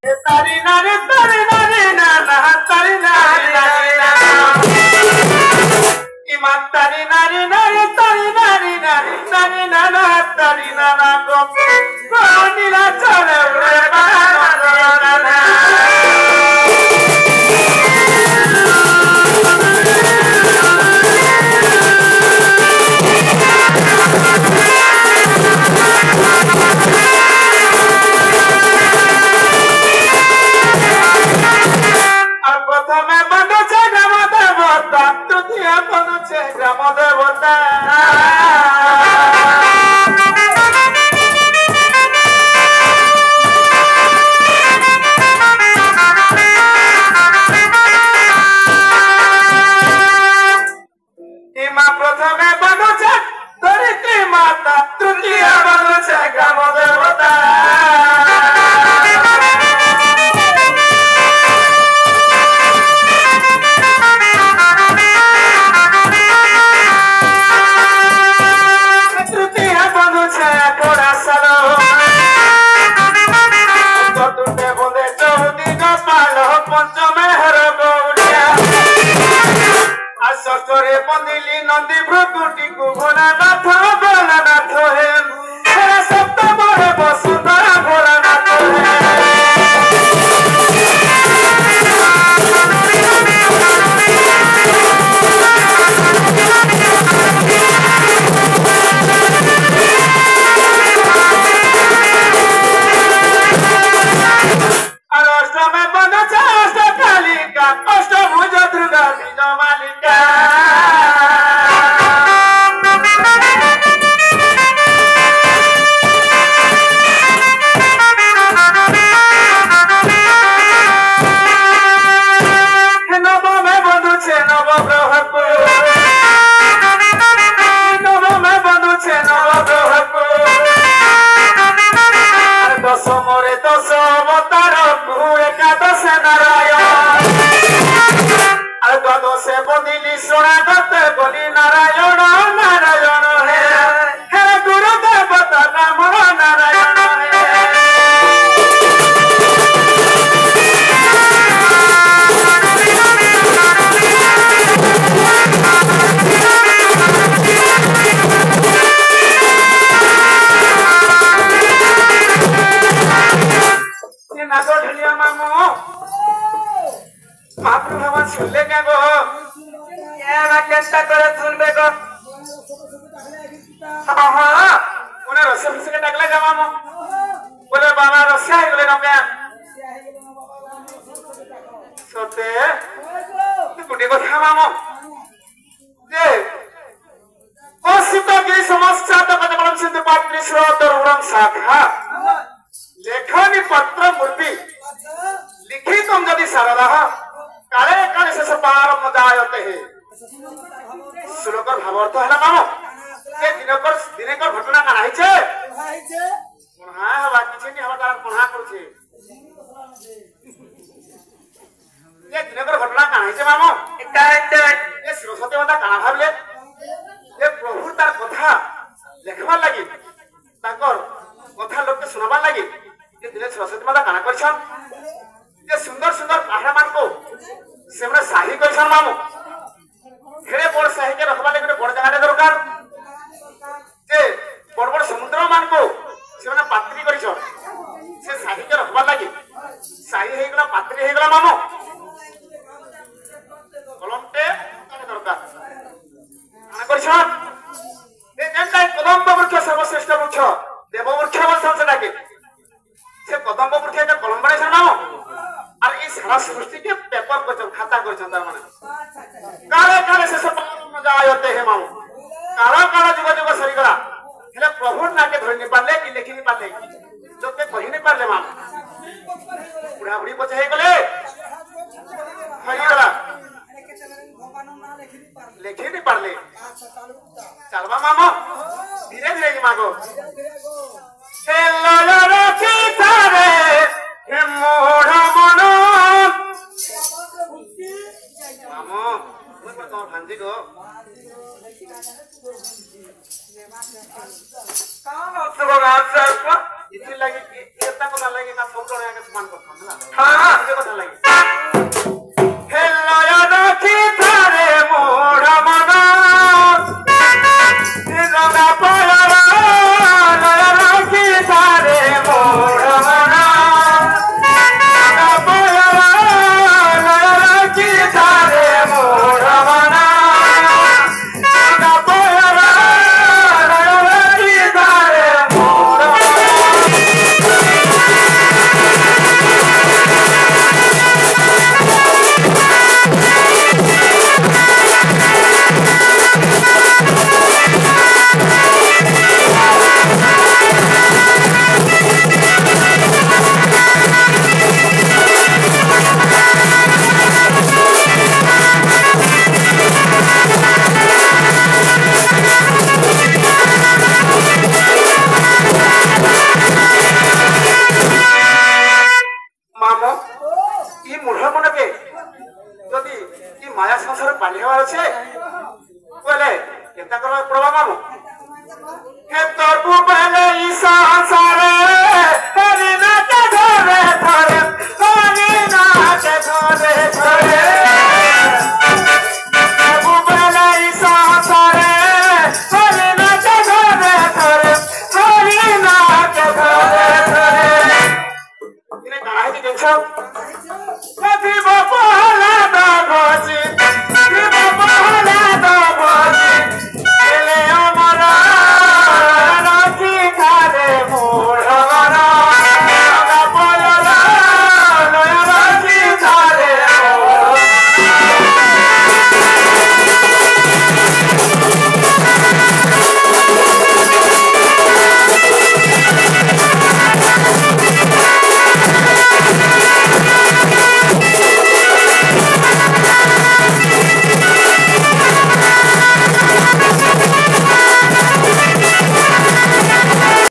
तारी नारे ना ना तारी नारे ना इमान तारी नारे ना ना तारी ना ना को नीला चले उड़े बाना नंदी भ्रुकुटी को भोलानाथ भोलानाथ है तेरा सप्तम है वसुंधरा भोलानाथ है अष्टम में बंद अष्टकालिका अष्टभुज दुर्गा बीज मालिका समरे दस अवतार एकादश नारायण और द्वादश बंदिली सोनागत बोली नारायण नारायण हे गुरु देवता नाम नारायण नागो ढलिया मामू महाप्रभु भगवान सुनले क्या गो ये ना केंता करे सुनबे को हां हां उन्हें रस्से फसे के टकला जा मामू बोले बाबा रस्से है बोले ना क्या सोते तू कुटी को था मामू जे ओ सीता की समस्या तो पदमलम सिंधु पात्री श्रोत उरम शाखा लेखनी पत्र मूर्ति लिखी तुम यदि सरला काले काले से पार मजायते है श्लोकर भावार्थ है ना मामो ये दिनकर घटना का नहीं छे कोणा हवा किछे नि हवा तार कोणा करछे ये दिनकर घटना का नहीं छे मामो ये सरस्वती माता काना भाबले ये प्रभु तार कथा लेखवा लागि ताकर कथा लोक के सुनाबा लागि ये दिने सरस्वती माता काना करछन ये सुंदर सुंदर पहाड़ मान को सेमरा शाही करछन मामू खेड़े बड़ शाही के रखबा लागि बड़ जगह दरकार जे बड़ बड़ समुद्र मान को सेमना पात्री करछन से शाही के रखबा लागि शाही हेगला पात्री हेगला मामू कलमटे काने दरकार काना करछन ए जेंता कदम वृक्ष सर्वश्रेष्ठ वृक्ष देव वृक्ष बोलछन सेटा के से कदम वृक्ष के कलम बने छ नाम और ई सारा सृष्टि के पेपर को खाता करछन तार माने काले काले से सब मजा आयते है मामू काला काला जुग जुग सरी गला हेले प्रभु ना के धरनी पाले कि लेखि नि पाले जो के कहि नि पाले मामू बुढ़ा बुढ़ी बचे हे गले हई गला लेखि नि पाले चलबा मामू धीरे धीरे मागो हेलो रखी थारे हे मोढ़ मनो मामू मुझ पर तो भांजी को कहां बात से गांव से को इतनी लगी कि इतना को लगे का सब लोग आके समान हाँ हाँ ये কথা লাগে হেলয়া দেখি তারে মোড় মনা রঙা পয়রা লয়া দেখি তারে মোড় মনা রঙা পয়রা লয়া দেখি তারে মোড় মনা রঙা পয়রা লয়া দেখি তারে মোড় মামো ই মুঢ় মনকে যদি ই মায়া সংসার পালি হওয়ার আছে বলে কেনতা করবা পড়বা মামো হে তোর বুবেলে ই সংসারে হরি না কে ধরে ধরে হরি না কে ধরে ধরে হে বুবেলে ই সংসারে হরি না কে ধরে ধরে হরি না কে ধরে ধরে ইনে কানা হেতি কেনছ কতি বপলা দা ভজি